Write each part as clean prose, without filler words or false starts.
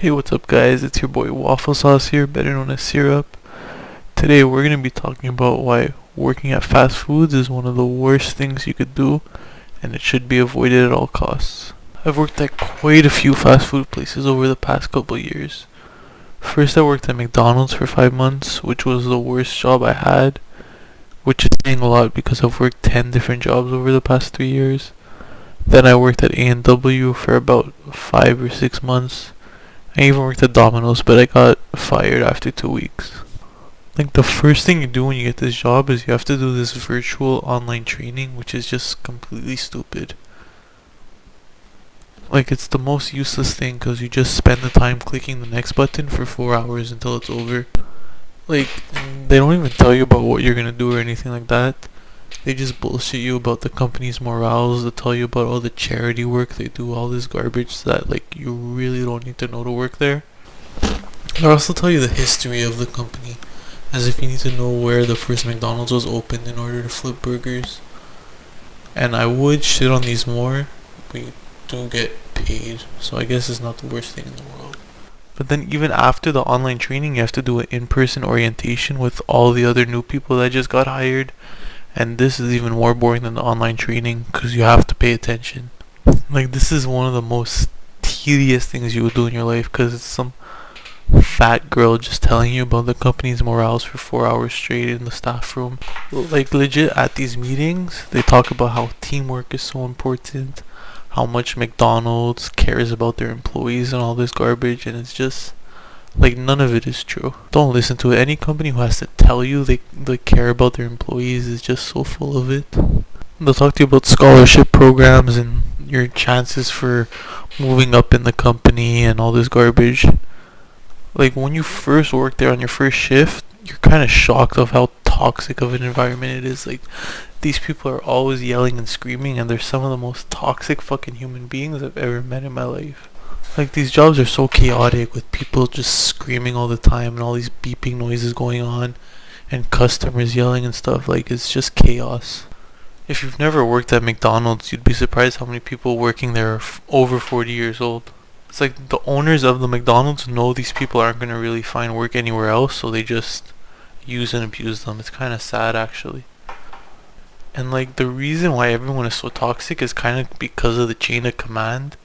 Hey, what's up guys? It's your boy Waffle Sauce here, better known as Syrup. Today we're going to be talking about why working at fast foods is one of the worst things you could do and it should be avoided at all costs. I've worked at quite a few fast food places over the past couple years. First I worked at McDonald's for 5 months, which was the worst job I had, which is saying a lot because I've worked 10 different jobs over the past 3 years. Then I worked at A&W for about 5 or 6 months. I even worked at Domino's, but I got fired after 2 weeks. Like, the first thing you do when you get this job is you have to do this virtual online training, which is just completely stupid. Like, it's the most useless thing because you just spend the time clicking the next button for 4 hours until it's over. Like, they don't even tell you about what you're gonna do or anything like that. They just bullshit you about the company's morals. They tell you about all the charity work they do, all this garbage that like you really don't need to know to work there. They also tell you the history of the company, as if you need to know where the first McDonald's was opened in order to flip burgers. And I would shit on these more, but you do get paid, so I guess it's not the worst thing in the world. But then even after the online training, you have to do an in-person orientation with all the other new people that just got hired. And this is even more boring than the online training because you have to pay attention. Like, this is one of the most tedious things you would do in your life because it's some fat girl just telling you about the company's morals for 4 hours straight in the staff room. Like, legit, at these meetings, they talk about how teamwork is so important, how much McDonald's cares about their employees and all this garbage, and it's just like, none of it is true. Don't listen to it. Any company who has to tell you they care about their employees is just so full of it. They'll talk to you about scholarship programs and your chances for moving up in the company and all this garbage. Like, when you first work there on your first shift, you're kind of shocked of how toxic of an environment it is. Like, these people are always yelling and screaming, and they're some of the most toxic fucking human beings I've ever met in my life. Like, these jobs are so chaotic with people just screaming all the time and all these beeping noises going on and customers yelling and stuff. Like, it's just chaos. If you've never worked at McDonald's, you'd be surprised how many people working there are over 40 years old. It's like the owners of the McDonald's know these people aren't going to really find work anywhere else, so they just use and abuse them. It's kind of sad, actually. And like, the reason why everyone is so toxic is kind of because of the chain of command.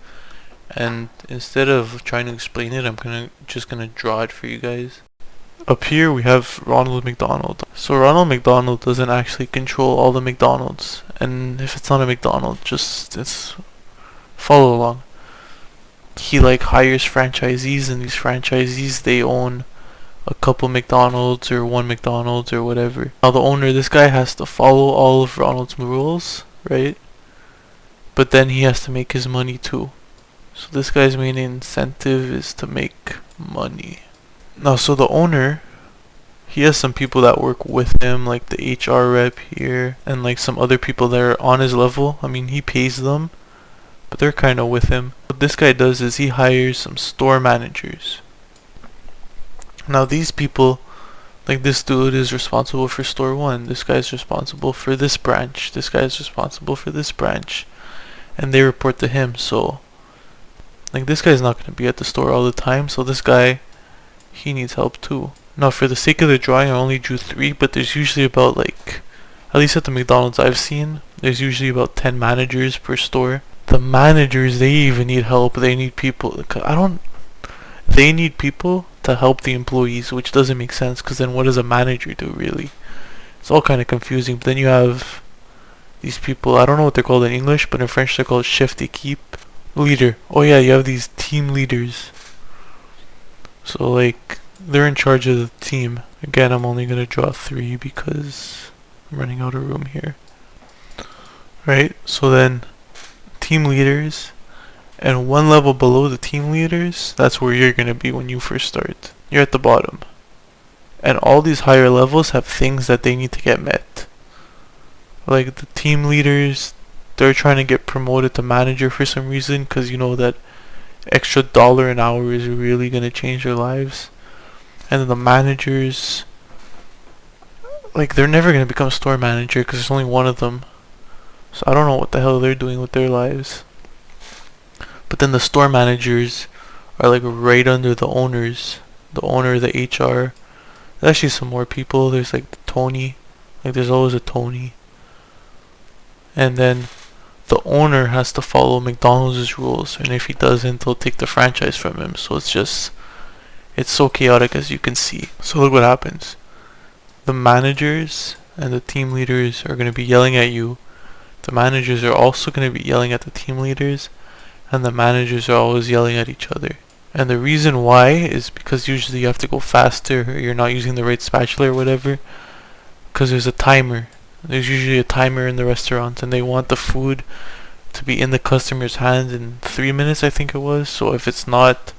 And instead of trying to explain it, I'm just gonna draw it for you guys. Up here we have Ronald McDonald. So Ronald McDonald doesn't actually control all the McDonald's, and if it's not a McDonald's, just follow along. He like hires franchisees, and these franchisees, they own a couple McDonald's or one McDonald's or whatever. Now the owner, this guy has to follow all of Ronald's rules, right? But then he has to make his money too. So this guy's main incentive is to make money. Now, so the owner, he has some people that work with him, like the HR rep here, and like some other people that are on his level. I mean, he pays them, but they're kind of with him. What this guy does is he hires some store managers. Now these people, like this dude is responsible for store 1, this guy's responsible for this branch, this guy's responsible for this branch, and they report to him. So like, this guy's not going to be at the store all the time, so this guy, he needs help too. Now, for the sake of the drawing, I only drew 3, but there's usually about like, at least at the McDonald's I've seen, there's usually about 10 managers per store. The managers, they even need help. They need people. They need people to help the employees, which doesn't make sense, because then what does a manager do, really? It's all kind of confusing. But then you have these people, I don't know what they're called in English, but in French they're called chef d'équipe. Leader. Oh yeah, you have these team leaders. So like, they're in charge of the team. Again, I'm only gonna draw 3 because I'm running out of room here. Right, so then team leaders, and one level below the team leaders, that's where you're gonna be when you first start. You're at the bottom. And all these higher levels have things that they need to get met. Like the team leaders, they're trying to get promoted to manager for some reason, because you know that extra dollar an hour is really going to change their lives. And then the managers, like, they're never going to become store manager because there's only one of them. So I don't know what the hell they're doing with their lives. But then the store managers are like right under the owners. The owner, the HR. There's actually some more people. There's like the Tony. Like there's always a Tony. And then the owner has to follow McDonald's rules, and if he doesn't, they'll take the franchise from him. So it's so chaotic, as you can see. So look what happens. The managers and the team leaders are going to be yelling at you. The managers are also going to be yelling at the team leaders, and the managers are always yelling at each other. And the reason why is because usually you have to go faster, or you're not using the right spatula or whatever, because there's a timer. There's usually a timer in the restaurant, and they want the food to be in the customer's hands in 3 minutes, I think it was. So if it's not,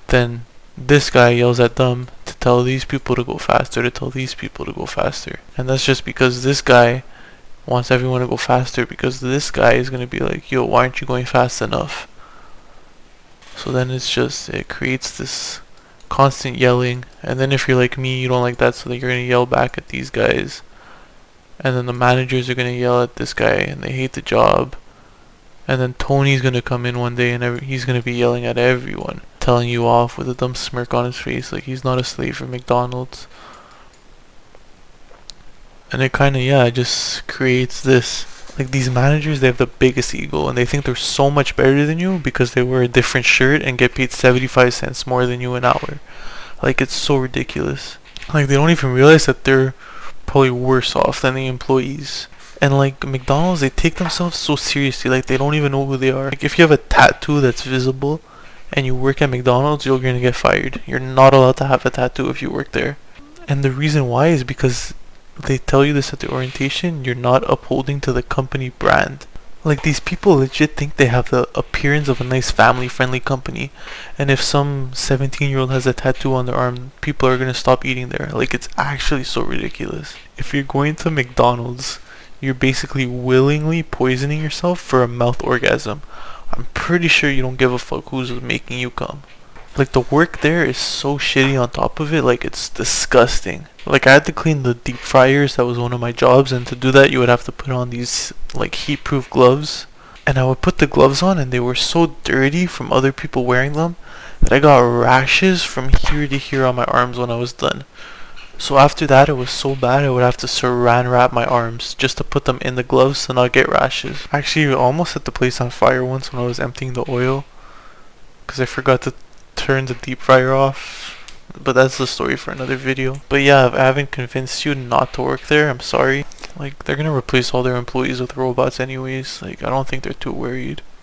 then this guy yells at them to tell these people to go faster, to tell these people to go faster. And that's just because this guy wants everyone to go faster, because this guy is going to be like, yo, why aren't you going fast enough? So then it creates this constant yelling. And then if you're like me, you don't like that, so then you're going to yell back at these guys. And then the managers are going to yell at this guy, and they hate the job. And then Tony's going to come in one day, and he's going to be yelling at everyone, telling you off with a dumb smirk on his face, like he's not a slave for McDonald's. And it kind of, it just creates this, like these managers, they have the biggest ego, and they think they're so much better than you because they wear a different shirt and get paid 75 cents more than you an hour. Like, it's so ridiculous. Like, they don't even realize that they're probably worse off than the employees. And like McDonald's, they take themselves so seriously, like they don't even know who they are. Like if you have a tattoo that's visible and you work at McDonald's, you're gonna get fired. You're not allowed to have a tattoo if you work there. And the reason why is because they tell you this at the orientation, you're not upholding to the company brand. Like these people legit think they have the appearance of a nice family-friendly company, and if some 17-year-old has a tattoo on their arm, people are gonna stop eating there. Like, it's actually so ridiculous. If you're going to McDonald's, you're basically willingly poisoning yourself for a mouth orgasm. I'm pretty sure you don't give a fuck who's making you come. Like, the work there is so shitty on top of it, like, it's disgusting. Like, I had to clean the deep fryers, that was one of my jobs, and to do that you would have to put on these, like, heat-proof gloves. And I would put the gloves on, and they were so dirty from other people wearing them that I got rashes from here to here on my arms when I was done. So after that, it was so bad I would have to saran wrap my arms just to put them in the gloves to not get rashes. Actually, I almost set the place on fire once when I was emptying the oil, because I forgot to turn the deep fryer off. But that's the story for another video. But yeah, if I haven't convinced you not to work there, I'm sorry. Like, they're gonna replace all their employees with robots anyways. Like, I don't think they're too worried.